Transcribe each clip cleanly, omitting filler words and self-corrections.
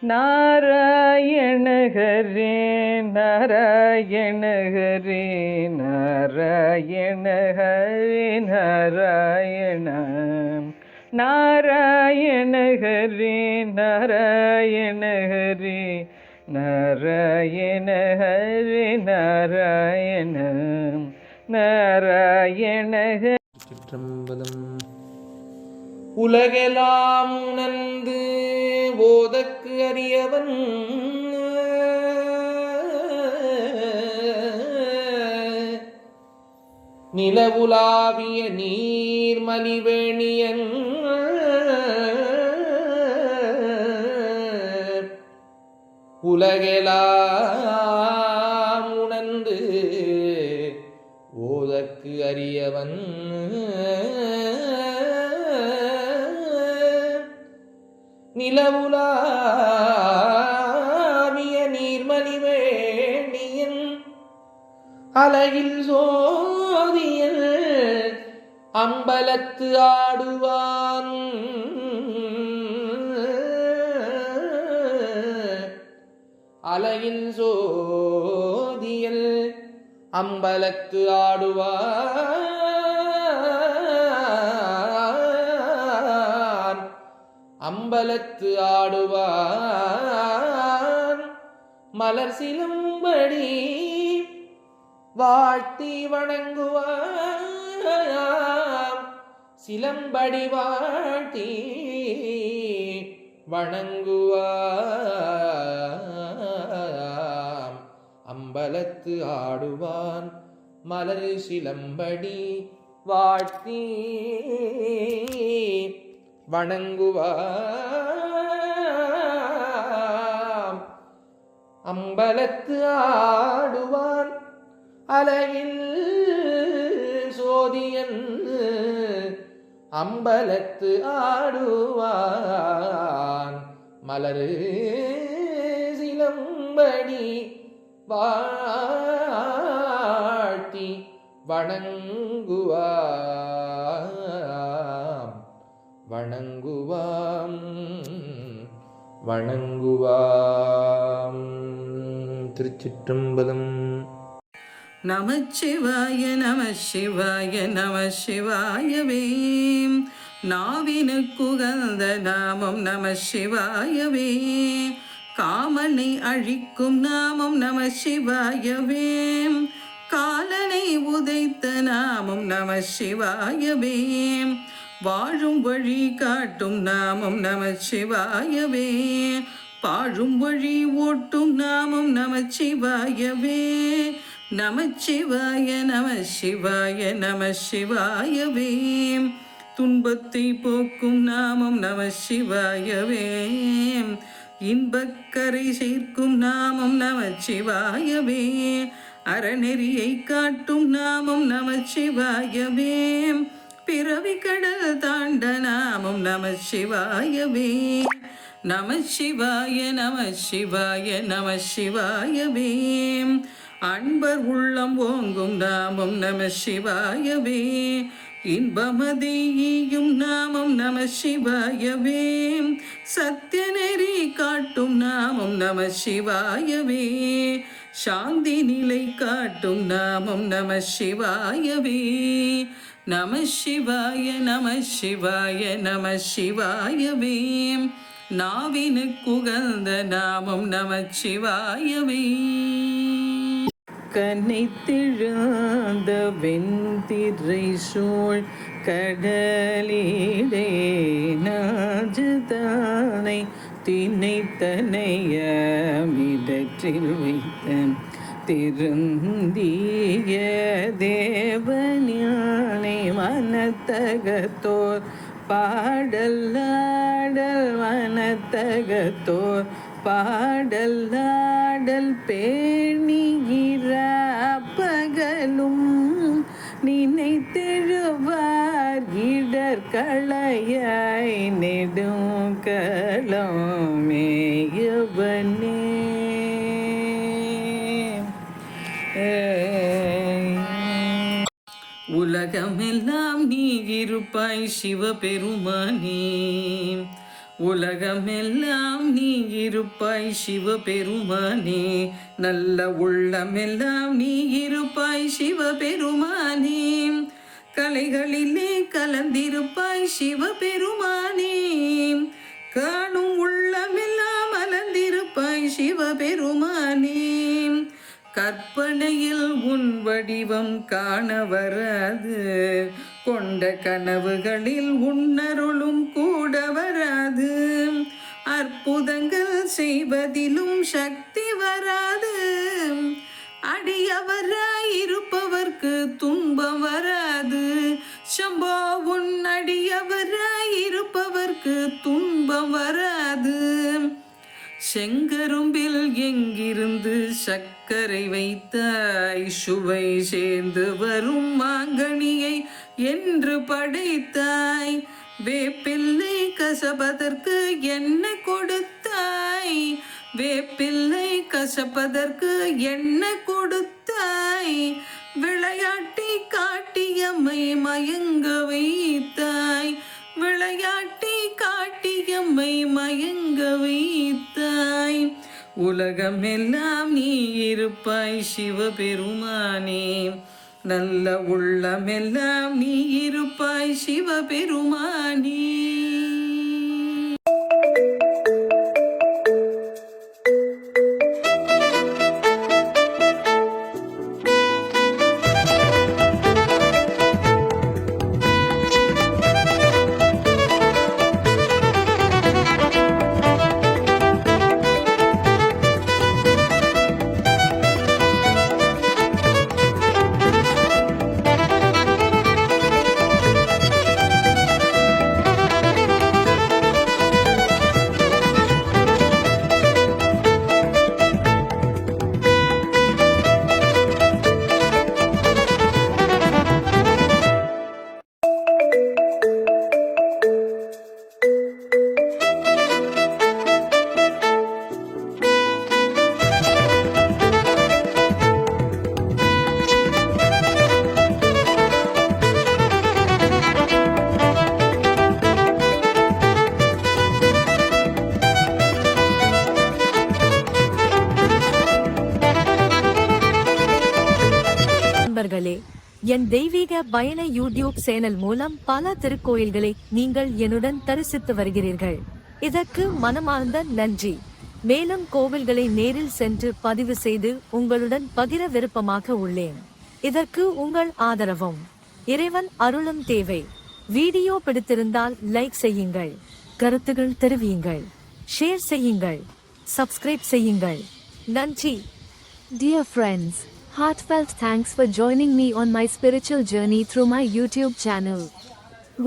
நாராயண ஹரே நாராயண ஹரே நாராயண ஹரே நாராயண நாராயண ஹரே நாராயண ஹரே நாராயண ஹரே நாராயண நாராயண சிற்றம்பலம். உலகெல்லாம் உணர்ந்து போதற்கு அறியவன் நிலவுலாவிய நீர்மலிவேணியன் உலகெல்லாம் உணர்ந்து போதற்கு அறியவன் நிலவுலாவிய நீர்மலிவேணியன் அலையில் சோதியல் அம்பலத்து ஆடுவான் அலையில் சோதியல் அம்பலத்து ஆடுவான் அம்பலத்து ஆடுவான் மலர் சிலம்படி வாழ்த்தி வணங்குவான் சிலம்படி வாழ்த்தி வணங்குவான் அம்பலத்து ஆடுவான் மலர் சிலம்படி வாழ்த்தி வணங்குவான் அம்பலத்து ஆடுவான் அலையில் சோதியன் அம்பலத்து ஆடுவான் மலரு சிலம்படி வாழ்த்தி வணங்குவாம் வணங்குவாம் வணங்குவாம். திருச்சிற்றம்பலம். நமச்சிவாய நம சிவாய நம சிவாயவே நாவினுக்குகந்த நாமம் நம சிவாயவே காமனை அழிக்கும் நாமம் நம சிவாயவே காலனை உதைத்த நாமம் நம சிவாயவே வாழும் வழி காட்டும் நாமம் நம சிவாயவே பாழும் வழி ஓட்டும் நாமம் நம சிவாயவே நமச்சிவாய நம சிவாய நம சிவாயவே துன்பத்தை போக்கும் நாமம் நம சிவாயவே இன்பக்கரை சேர்க்கும் நாமம் நம சிவாயவே அறநெறியை காட்டும் நாமம் நம சிவாயவே பிறவி கடல் தாண்ட நாமம் நம சிவாயவே நம சிவாய நம சிவாய நம சிவாயவே அன்பர் உள்ளம் ஓங்கும் நாமம் நம சிவாயவே இன்பமதியும் நாமம் நம சிவாயவே சத்தியநெறி காட்டும் நாமம் நம சிவாயவே சாந்தி நிலை காட்டும் நாமம் நம சிவாயவே நம சிவாய நம சிவாய நம சிவாயவே நாவினுக்குகந்த நாமம் நம சிவாயவே கனைத்திழந்த வெண்திரை சூழ் கடலிடே நாஜதானை திணைத்தனைய மிடற்றில் வைத்த திருந்திய தேவஞானை மனத்தகத்தோர் பாடல்லாடல் மனத்தகத்தோர் பாடல்லாடல் பேணியிர பகலும் நினைத்தெழுவார் இடர்களையாய் நெடும் களம் மேயவனே. உலகமெல்லாம் நீ இருப்பாய் சிவபெருமானே. உலகமெல்லாம் நீ இருப்பாய் சிவபெருமானே. நல்ல உள்ளமெல்லாம் நீ இருப்பாய் சிவபெருமானே. கலைகளிலே கலந்திருப்பாய் சிவபெருமானே. காணும் உள்ளமெல்லாம் அலந்திருப்பாய் சிவபெருமானே. கற்பனையில் உன் வடிவம் காண வராது. கொண்ட கனவுகளில் உன்னருளும் கூட வராது. அற்புதங்கள் செய்வதிலும் சக்தி வராது. அடியவராய் இருப்பவர்க்கு துன்பம் வராது. சம்போ உன் அடியவராய் இருப்பவர்க்கு துன்பம் வராது. செங்கரும்பில் எங்கிருந்து சர்க்கரை வைத்தாய். சுவை சேர்ந்து வரும் மாங்கனியை என்று படைத்தாய். வேப்பிள்ளை கசப்பதற்கு என்ன கொடுத்தாய். வேப்பிள்ளை கசப்பதற்கு என்ன கொடுத்தாய். விளையாட்டி காட்டியம்மை மயங்க வைத்தாய். விளையாட்டி காட்டியம்மை மயங்க வைத்தாய். உலகமெல்லாம் நீ இருப்பாய் சிவபெருமானே. நல்ல உள்ளமெல்லாம் நீ இருப்பாய் சிவபெருமானே. நண்பர்களே, என் தெய்வீக பயண யூடியூப் சேனல் மூலம் பல திருக்கோயில்களை நீங்கள் என்னுடன் தரிசித்து வருகிறீர்கள். இதற்கு மனமார்ந்த நன்றி. மேலும் கோவில்களை நேரில் சென்று பதிவு செய்து உங்களுடன் பகிர விருப்பமாக உள்ளேன். இதற்கு உங்கள் ஆதரவும் இறைவன் அருளும் தேவை. வீடியோ பிடித்திருந்தால் லைக் செய்யுங்கள், கருத்துகள் தெரிவியுங்கள், ஷேர் செய்யுங்கள், சப்ஸ்கிரைப் செய்யுங்கள். நன்றி. Dear friends, heartfelt thanks for joining me on my spiritual journey through my YouTube channel,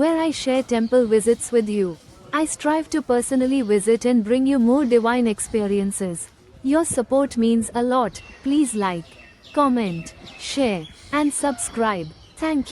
where I share temple visits with you. I strive to personally visit and bring you more divine experiences. Your support means a lot. Please like, comment, share, and subscribe. Thank you.